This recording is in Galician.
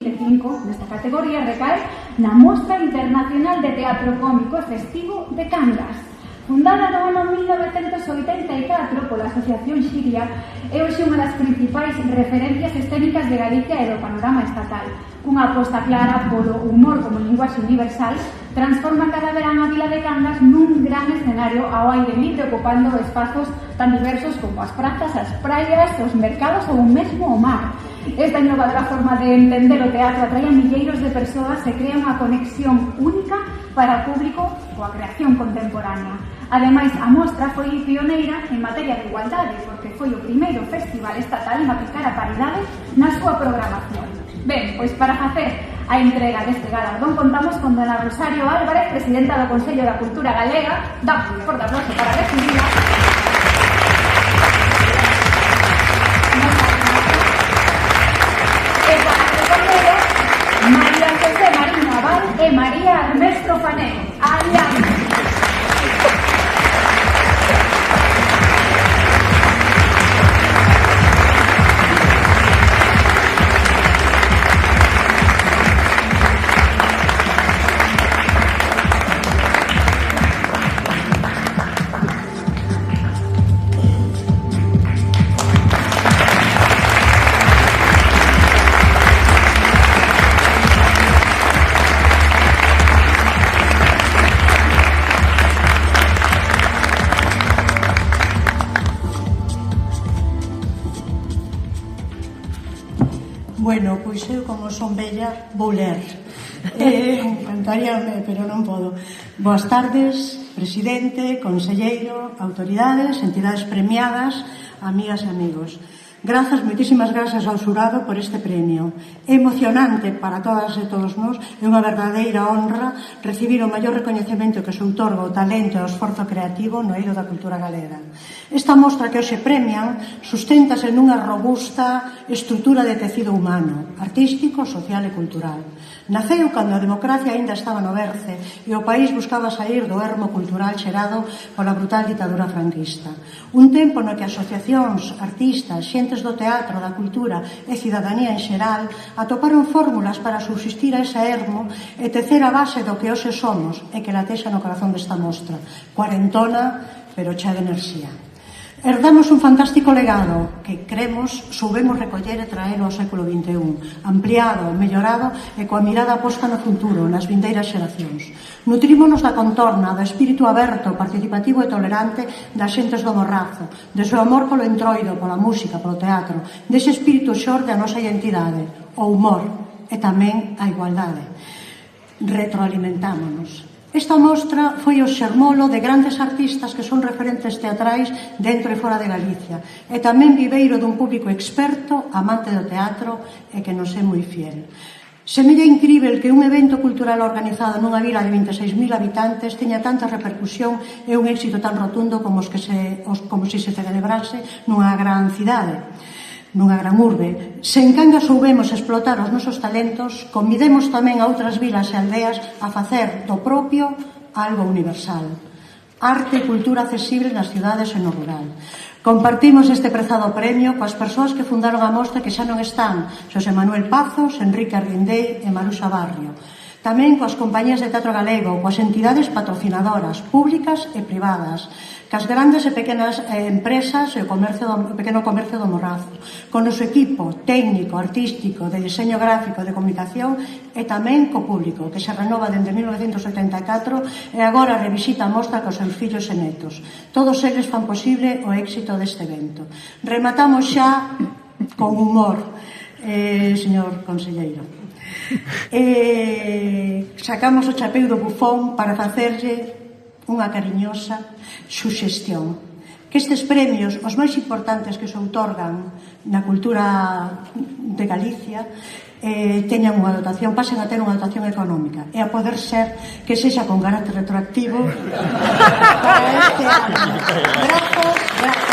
nesta categoría recae na Mostra Internacional de Teatro Cómico e Festivo de Cangas. Fundada no ano 1984 pola Asociación Xiria, é hoxe unha das principais referencias escénicas de Galicia e do panorama estatal. Cunha aposta clara polo humor como linguaxe universal, transforma cada verán a vila de Cangas nun gran escenario ao aire libre, ocupando espazos tan diversos como as prazas, as praias, os mercados ou mesmo o mar. Esta innovadora forma de entender o teatro atrae a milleiros de persoas e crea unha conexión única para o público coa creación contemporánea. Ademais, a mostra foi pioneira en materia de igualdade, porque foi o primeiro festival estatal en aplicar a paridade na súa programación. Ben, pois para facer a entrega deste galardón contamos con dona Rosario Álvarez, presidenta do Consello da Cultura Galega. Damos un forte aplauso para recibirla. María José Marín Naval e María Armesto Faneo. Adiante. Bueno, pois eu, como son bella, vou ler. Encantaríame, pero non podo. Boas tardes, presidente, conselleiro, autoridades, entidades premiadas, amigas e amigos. Grazas, moitísimas grazas ao xurado por este premio. É emocionante para todas e todos nós, é unha verdadeira honra recibir o maior recoñecemento que se outorga o talento e o esforzo creativo no eido da cultura galega. Esta mostra que hoxe premian susténtase nunha robusta estrutura de tecido humano, artístico, social e cultural. Naceu cando a democracia aínda estaba no berce e o país buscaba sair do ermo cultural xerado pola brutal ditadura franquista. Un tempo no que asociacións, artistas, xentes do teatro, da cultura e cidadanía en xeral atoparon fórmulas para subsistir a ese ermo e tecer a base do que hoxe somos e que latexa no corazón desta mostra, cuarentona, pero chea de enerxía. Herdamos un fantástico legado que cremos soubemos recoller e traer ao século XXI, ampliado, mellorado e coa mirada posta no futuro, nas vindeiras xeracións. Nutrímonos da contorna, do espírito aberto, participativo e tolerante das xentes do Morrazo, de seu amor polo entroido, pola música, polo teatro, dese espírito xor da nosa identidade, o humor e tamén a igualdade. Retroalimentámonos. Esta mostra foi o xermolo de grandes artistas que son referentes teatrais dentro e fora de Galicia e tamén viveiro dun público experto, amante do teatro e que nos é moi fiel. Semella incrível que un evento cultural organizado nunha vila de 26.000 habitantes teña tanta repercusión e un éxito tan rotundo como se celebrase nunha gran cidade, nunha gran urbe. Se en Cangas soubemos explotar os nosos talentos, convidemos tamén a outras vilas e aldeas a facer do propio algo universal. Arte e cultura accesible nas cidades e no rural. Compartimos este prezado premio coas persoas que fundaron a mostra que xa non están, Xosé Manuel Pazos, Enrique Arrindei e Maruxa Barrio. Tamén coas compañías de teatro galego, coas entidades patrocinadoras, públicas e privadas, cas grandes e pequenas empresas e o pequeno comercio do Morrazo, con o seu equipo técnico, artístico, de diseño gráfico, de comunicación e tamén co público, que se renova dende 1974 e agora revisita a mostra cos seus fillos e netos. Todos eles fan posible o éxito deste evento. Rematamos xa con humor, señor conselleiro. Sacamos o chapeu do bufón para facerlle unha cariñosa suxestión, que estes premios, os máis importantes que se outorgan na cultura de Galicia, teñan unha dotación, pasen a ter unha dotación económica e a poder ser que sexa con carácter retroactivo para este ano. Grazas.